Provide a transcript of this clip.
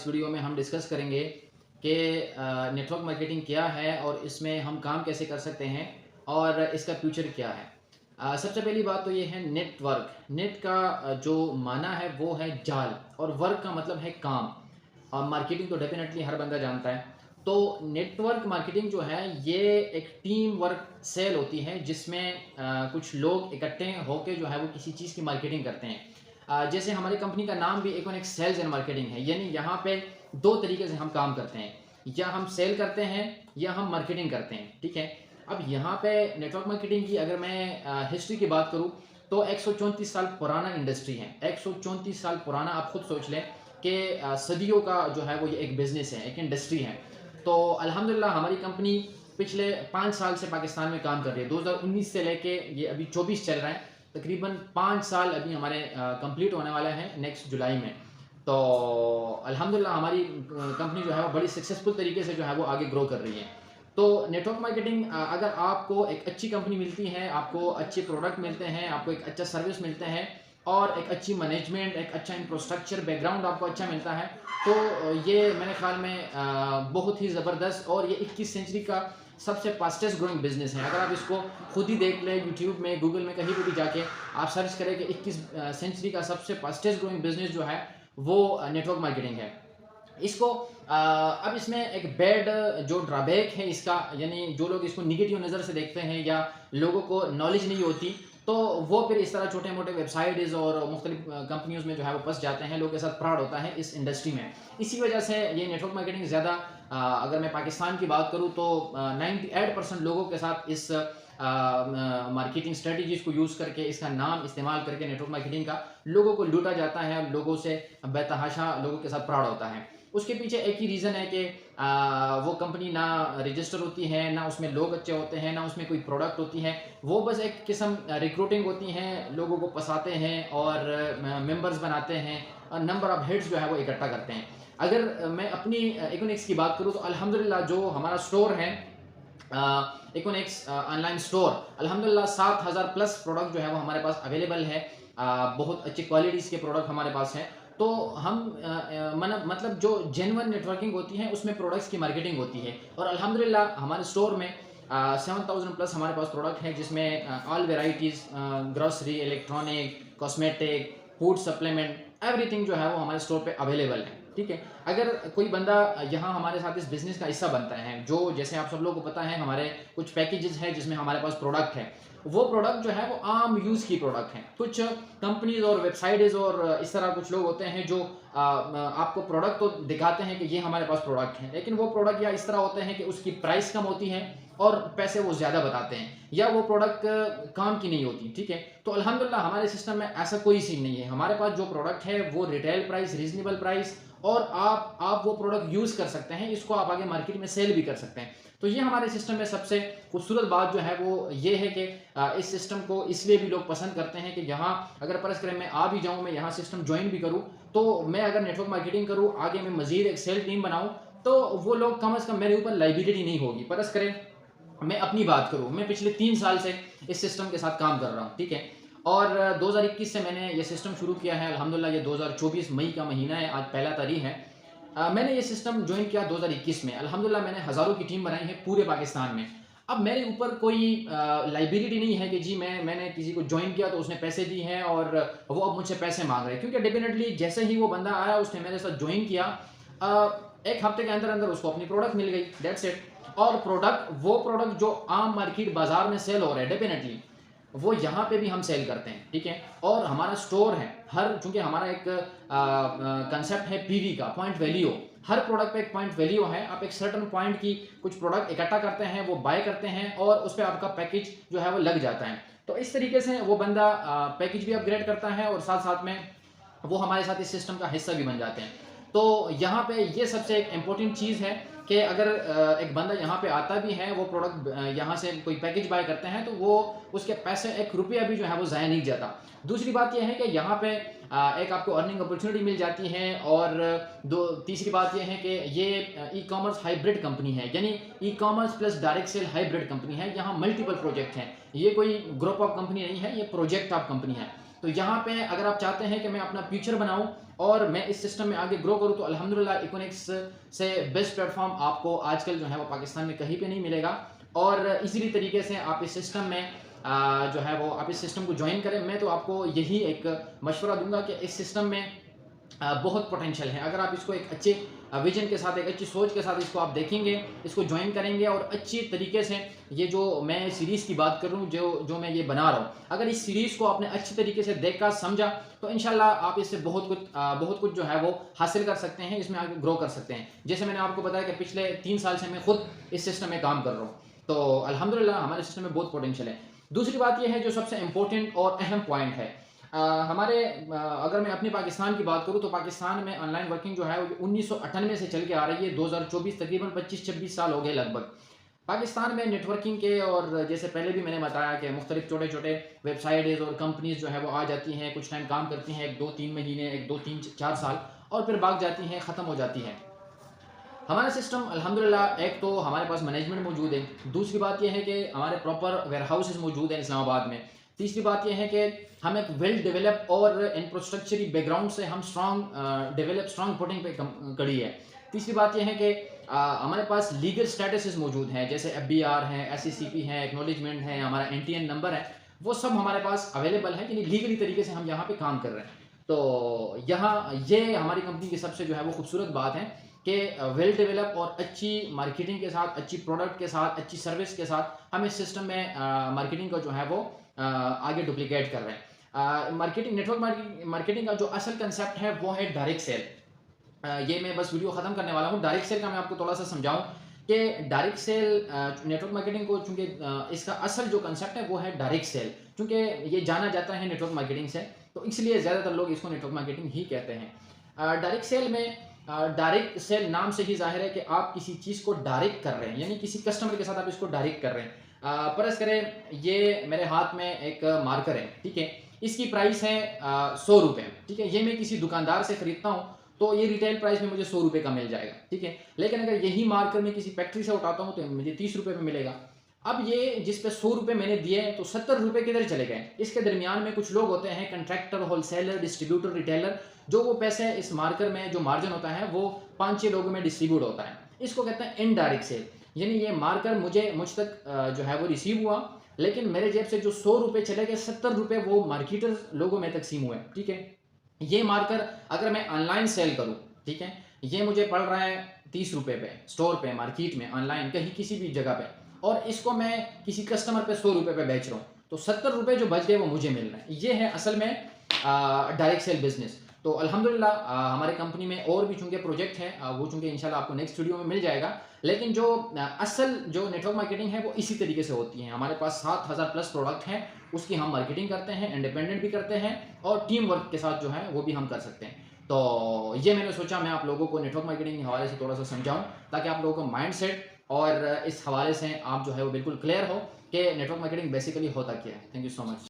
इस वीडियो में हम डिस्कस करेंगे कि नेटवर्क मार्केटिंग क्या है और इसमें हम काम कैसे कर सकते हैं और इसका फ्यूचर क्या है। सबसे पहली बात तो ये है नेटवर्क। नेट का जो माना है वो है जाल और वर्क का मतलब है काम। और मार्केटिंग तो डेफिनेटली हर बंदा जानता है। तो नेटवर्क मार्केटिंग जो है ये एक टीम वर्क सेल होती है जिसमें कुछ लोग इकट्ठे होकर जो है वो किसी चीज़ की मार्केटिंग करते हैं। जैसे हमारी कंपनी का नाम भी इकोनिक सेल्स एंड मार्केटिंग है, यानी यहाँ पे दो तरीके से हम काम करते हैं, या हम सेल करते हैं या हम मार्केटिंग करते हैं। ठीक है। अब यहाँ पे नेटवर्क मार्केटिंग की अगर मैं हिस्ट्री की बात करूँ तो 134 साल पुराना इंडस्ट्री है। 134 साल पुराना, आप खुद सोच लें कि सदियों का जो है वो ये एक बिज़नेस है, एक इंडस्ट्री है। तो अल्हम्दुलिल्लाह हमारी कंपनी पिछले 5 साल से पाकिस्तान में काम कर रही है। 2019 से लेके ये अभी 24 चल रहा है, तकरीबन 5 साल अभी हमारे कंप्लीट होने वाला है नेक्स्ट जुलाई में। तो अल्हम्दुलिल्लाह हमारी कंपनी जो है वो बड़ी सक्सेसफुल तरीके से जो है वो आगे ग्रो कर रही है। तो नेटवर्क मार्केटिंग, अगर आपको एक अच्छी कंपनी मिलती है, आपको अच्छे प्रोडक्ट मिलते हैं, आपको एक अच्छा सर्विस मिलते हैं और एक अच्छी मैनेजमेंट, एक अच्छा इंफ्रास्ट्रक्चर बैकग्राउंड आपको अच्छा मिलता है, तो ये मेरे ख्याल में बहुत ही ज़बरदस्त और ये 21 सेंचुरी का सबसे फास्टेस्ट ग्रोइंग बिजनेस है। अगर आप इसको खुद ही देख लें, यूट्यूब में, गूगल में, कहीं पर भी जाके आप सर्च करें कि 21 सेंचुरी का सबसे फास्टेस्ट ग्रोइंग बिजनेस जो है वो नेटवर्क मार्केटिंग है। इसको अब इसमें एक बैड जो ड्रॉबैक है इसका, यानी जो लोग इसको निगेटिव नज़र से देखते हैं या लोगों को नॉलेज नहीं होती, तो वो फिर इस तरह छोटे मोटे वेबसाइट्स और मुख्तलिफ कंपनियों में जो है वो फंस जाते हैं। लोगों के साथ फ्रॉड होता है इस इंडस्ट्री में। इसी वजह से ये नेटवर्क मार्केटिंग ज़्यादा, अगर मैं पाकिस्तान की बात करूँ तो 98% लोगों के साथ इस मार्केटिंग स्ट्रेटजीज़ को यूज़ करके, इसका नाम इस्तेमाल करके नेटवर्क मार्केटिंग का लोगों को लूटा जाता है, लोगों से बेतहाशा लोगों के साथ फ्रॉड होता है। उसके पीछे एक ही रीज़न है कि वो कंपनी ना रजिस्टर होती है, ना उसमें लोग अच्छे होते हैं, ना उसमें कोई प्रोडक्ट होती है। वो बस एक किस्म रिक्रूटिंग होती हैं, लोगों को फंसाते हैं और मेंबर्स बनाते हैं और नंबर ऑफ़ हेड्स जो है वो इकट्ठा करते हैं। अगर मैं अपनी इकोनिक्स की बात करूँ तो अल्हम्दुलिल्लाह जो हमारा स्टोर है, इकोनिक्स ऑनलाइन स्टोर, अल्हम्दुलिल्लाह 7000 प्लस प्रोडक्ट जो है वो हमारे पास अवेलेबल है। बहुत अच्छी क्वालिटीज़ के प्रोडक्ट हमारे पास हैं। तो हम मतलब जो जेन्युइन नेटवर्किंग होती है उसमें प्रोडक्ट्स की मार्केटिंग होती है। और अल्हम्दुलिल्लाह हमारे स्टोर में 7000 प्लस हमारे पास प्रोडक्ट हैं, जिसमें all varieties, grocery, electronic, cosmetic, food supplement, everything जो है वो हमारे स्टोर पे अवेलेबल है। ठीक है। अगर कोई बंदा यहाँ हमारे साथ इस बिज़नेस का हिस्सा बनता है, जो जैसे आप सब लोगों को पता है हमारे कुछ पैकेजेस हैं जिसमें हमारे पास प्रोडक्ट है, वो प्रोडक्ट जो है वो आम यूज़ की प्रोडक्ट हैं। कुछ कंपनीज़ और वेबसाइट्स और इस तरह कुछ लोग होते हैं जो आपको प्रोडक्ट तो दिखाते हैं कि ये हमारे पास प्रोडक्ट है, लेकिन वो प्रोडक्ट या इस तरह होते हैं कि उसकी प्राइस कम होती है और पैसे वो ज़्यादा बताते हैं, या वो प्रोडक्ट काम की नहीं होती। ठीक है। तो अल्हम्दुलिल्लाह हमारे सिस्टम में ऐसा कोई सीन नहीं है। हमारे पास जो प्रोडक्ट है वो रिटेल प्राइस, रीजनेबल प्राइस, और आप वो प्रोडक्ट यूज़ कर सकते हैं, इसको आप आगे मार्केट में सेल भी कर सकते हैं। तो ये हमारे सिस्टम में सबसे खूबसूरत बात जो है वो ये है कि इस सिस्टम को इसलिए भी लोग पसंद करते हैं कि यहाँ अगर फर्ज करें मैं आ भी जाऊँ, मैं यहाँ सिस्टम ज्वाइन भी करूँ, तो मैं अगर नेटवर्क मार्केटिंग करूँ, आगे मैं मजीद एक सेल टीम बनाऊँ, तो वो लोग कम अज़ कम मेरे ऊपर लाइबिलिटी नहीं होगी। फर्ज करें मैं अपनी बात करूँ, मैं पिछले 3 साल से इस सिस्टम के साथ काम कर रहा हूँ। ठीक है। और 2021 से मैंने ये सिस्टम शुरू किया है। अल्हम्दुलिल्लाह ये 2024 मई का महीना है, आज पहला तारीख है। मैंने ये सिस्टम ज्वाइन किया 2021 में। अल्हम्दुलिल्लाह मैंने हज़ारों की टीम बनाई है पूरे पाकिस्तान में। अब मेरे ऊपर कोई लायबिलिटी नहीं है कि जी मैंने किसी को ज्वाइन किया तो उसने पैसे दिए हैं और वो अब मुझसे पैसे मांग रहे हैं, क्योंकि डेफिनेटली जैसे ही वो बंदा आया, उसने मेरे साथ ज्वाइन किया, एक हफ्ते के अंदर अंदर उसको अपनी प्रोडक्ट मिल गई, दैट्स इट। और वो प्रोडक्ट जो आम मार्केट बाजार में सेल हो रहा है, डेफिनेटली वो यहाँ पे भी हम सेल करते हैं। ठीक है। और हमारा स्टोर है, चूंकि हमारा एक कंसेप्ट है पीवी का, पॉइंट वैल्यू। हर प्रोडक्ट पे एक पॉइंट वैल्यू है। आप एक सर्टन पॉइंट की कुछ प्रोडक्ट इकट्ठा करते हैं, वो बाय करते हैं और उस पर आपका पैकेज जो है वो लग जाता है। तो इस तरीके से वो बंदा पैकेज भी अपग्रेड करता है और साथ साथ में वो हमारे साथ इस सिस्टम का हिस्सा भी बन जाते हैं। तो यहाँ पे ये सबसे एक इम्पोर्टेंट चीज़ है कि अगर एक बंदा यहाँ पे आता भी है, वो प्रोडक्ट यहाँ से कोई पैकेज बाय करते हैं, तो वो उसके पैसे 1 रुपया भी जो है वो ज़ाया नहीं जाता। दूसरी बात ये है कि यहाँ पे एक आपको अर्निंग अपॉर्चुनिटी मिल जाती है। और तीसरी बात ये है कि ये ई कॉमर्स हाइब्रिड कंपनी है, यानी e commerce plus direct sale hybrid company है। यहाँ मल्टीपल प्रोजेक्ट हैं, ये कोई ग्रुप ऑफ कंपनी नहीं है, ये प्रोजेक्ट ऑफ कंपनी है। तो यहाँ पे अगर आप चाहते हैं कि मैं अपना फ्यूचर बनाऊँ और मैं इस सिस्टम में आगे ग्रो करूँ, तो अल्हम्दुलिल्लाह इकोनिक्स से बेस्ट प्लेटफॉर्म आपको आजकल जो है वो पाकिस्तान में कहीं पे नहीं मिलेगा। और इजीली तरीके से आप इस सिस्टम में जो है वो आप इस सिस्टम को ज्वाइन करें। मैं तो आपको यही एक मशवरा दूंगा कि इस सिस्टम में बहुत पोटेंशियल है। अगर आप इसको एक अच्छे विजन के साथ, एक अच्छी सोच के साथ इसको आप देखेंगे, इसको ज्वाइन करेंगे और अच्छी तरीके से ये जो मैं सीरीज़ की बात कर रहा हूँ, जो जो मैं ये बना रहा हूँ, अगर इस सीरीज़ को आपने अच्छी तरीके से देखा, समझा, तो इंशाल्लाह आप इससे बहुत कुछ जो है वो हासिल कर सकते हैं, इसमें आगे ग्रो कर सकते हैं। जैसे मैंने आपको बताया कि पिछले 3 साल से मैं खुद इस सिस्टम में काम कर रहा हूँ, तो अल्हम्दुलिल्लाह हमारे सिस्टम में बहुत पोटेंशियल है। दूसरी बात ये है जो सबसे इंपॉर्टेंट और अहम पॉइंट है, अगर मैं अपने पाकिस्तान की बात करूँ, तो पाकिस्तान में ऑनलाइन वर्किंग जो है वो 1998 से चल के आ रही है, 2024 तकरीबन 25-26 साल हो गए लगभग। पाकिस्तान में नेटवर्किंग के, और जैसे पहले भी मैंने बताया कि मुख्तलिफ छोटे-छोटे वेबसाइट्स और कंपनीज़ जो है वो आ जाती हैं, कुछ टाइम काम करती हैं, 1, 2, 3 महीने, 1, 2, 3, 4 साल, और फिर भाग जाती हैं, ख़त्म हो जाती हैं। हमारा सिस्टम अल्हम्दुलिल्लाह, एक तो हमारे पास मैनेजमेंट मौजूद है, दूसरी बात यह है कि हमारे प्रॉपर वेयरहाउसेस मौजूद हैं इस्लामाबाद में, तीसरी बात यह है कि हम एक वेल डेवलप और इंफ्रास्ट्रक्चरी बैकग्राउंड से हम स्ट्रॉन्ग फुटिंग पे खड़ी है। तीसरी बात यह है कि हमारे पास लीगल स्टेटसेस मौजूद हैं, जैसे FBR है, SCCP है, एक्नॉलेजमेंट है, हमारा NTN नंबर है, वो सब हमारे पास अवेलेबल है, यानी लीगली तरीके से हम यहाँ पे काम कर रहे हैं। तो यहाँ ये हमारी कंपनी की सबसे जो है वो खूबसूरत बात है कि वेल डेवलप और अच्छी मार्केटिंग के साथ, अच्छी प्रोडक्ट के साथ, अच्छी सर्विस के साथ हम इस सिस्टम में मार्केटिंग को जो है वो आगे डुप्लीकेट कर रहे हैं। नेटवर्क मार्केटिंग का जो असल कंसेप्ट है वो है डायरेक्ट सेल। ये मैं बस वीडियो ख़त्म करने वाला हूँ। डायरेक्ट सेल का मैं आपको थोड़ा सा समझाऊँ कि डायरेक्ट सेल नेटवर्क मार्केटिंग को, चूँकि इसका असल जो कंसेप्ट है वो है डायरेक्ट सेल, चूँकि ये जाना जाता है नेटवर्क मार्केटिंग से, तो इसलिए ज़्यादातर लोग इसको नेटवर्क मार्केटिंग ही कहते हैं। डायरेक्ट सेल में डायरेक्ट सेल नाम से ही ज़ाहिर है कि आप किसी चीज़ को डायरेक्ट कर रहे हैं, यानी किसी कस्टमर के साथ आप इसको डायरेक्ट कर रहे हैं। फ़र्ज़ करें ये मेरे हाथ में एक मार्कर है, ठीक है? इसकी प्राइस है 100 रुपये, ठीक है? ये मैं किसी दुकानदार से खरीदता हूँ, तो ये रिटेल प्राइस में मुझे 100 रुपये का मिल जाएगा, ठीक है? लेकिन अगर यही मार्कर मैं किसी फैक्ट्री से उठाता हूँ, तो मुझे 30 रुपये में मिलेगा। अब ये जिस पे 100 रुपये मैंने दिए, तो 70 रुपये किधर चले गए? इसके दरमियान में कुछ लोग होते हैं, कंट्रैक्टर, होलसेलर, डिस्ट्रीब्यूटर, रिटेलर, जो वो पैसे इस मार्कर में जो मार्जिन होता है वो 5-6 लोगों में डिस्ट्रीब्यूट होता है। इसको कहते हैं इनडायरेक्ट सेल, यानी ये मार्कर मुझ तक जो है वो रिसीव हुआ, लेकिन मेरे जेब से जो 100 रुपये चले गए, 70 रुपये वो मार्केटर लोगों में तकसीम हुए, ठीक है? ये मार्कर अगर मैं ऑनलाइन सेल करूँ, ठीक है? ये मुझे पड़ रहा है 30 रुपये पे, स्टोर पे, मार्केट में, ऑनलाइन, कहीं किसी भी जगह पे, और इसको मैं किसी कस्टमर पे 100 रुपये पे बेच रहा हूँ, तो 70 रुपये जो बच गए वो मुझे मिल रहे हैं। ये है असल में डायरेक्ट सेल बिज़नेस। तो अल्हम्दुलिल्लाह हमारे कंपनी में और भी चूँकि प्रोजेक्ट है, वो चूँकि इंशाल्लाह आपको नेक्स्ट वीडियो में मिल जाएगा, लेकिन जो असल जो नेटवर्क मार्केटिंग है वो इसी तरीके से होती है। हमारे पास 7000 प्लस प्रोडक्ट हैं, उसकी हम मार्केटिंग करते हैं, इंडिपेंडेंट भी करते हैं, और टीम वर्क के साथ जो है वो भी हम कर सकते हैं। तो ये मैंने सोचा मैं आप लोगों को नेटवर्क मार्केटिंग के हवाले से थोड़ा सा समझाऊँ, ताकि आप लोगों को माइंड सेट और इस हवाले से आप जो है वो बिल्कुल क्लियर हो कि नेटवर्क मार्केटिंग बेसिकली होता क्या है। Thank you so much.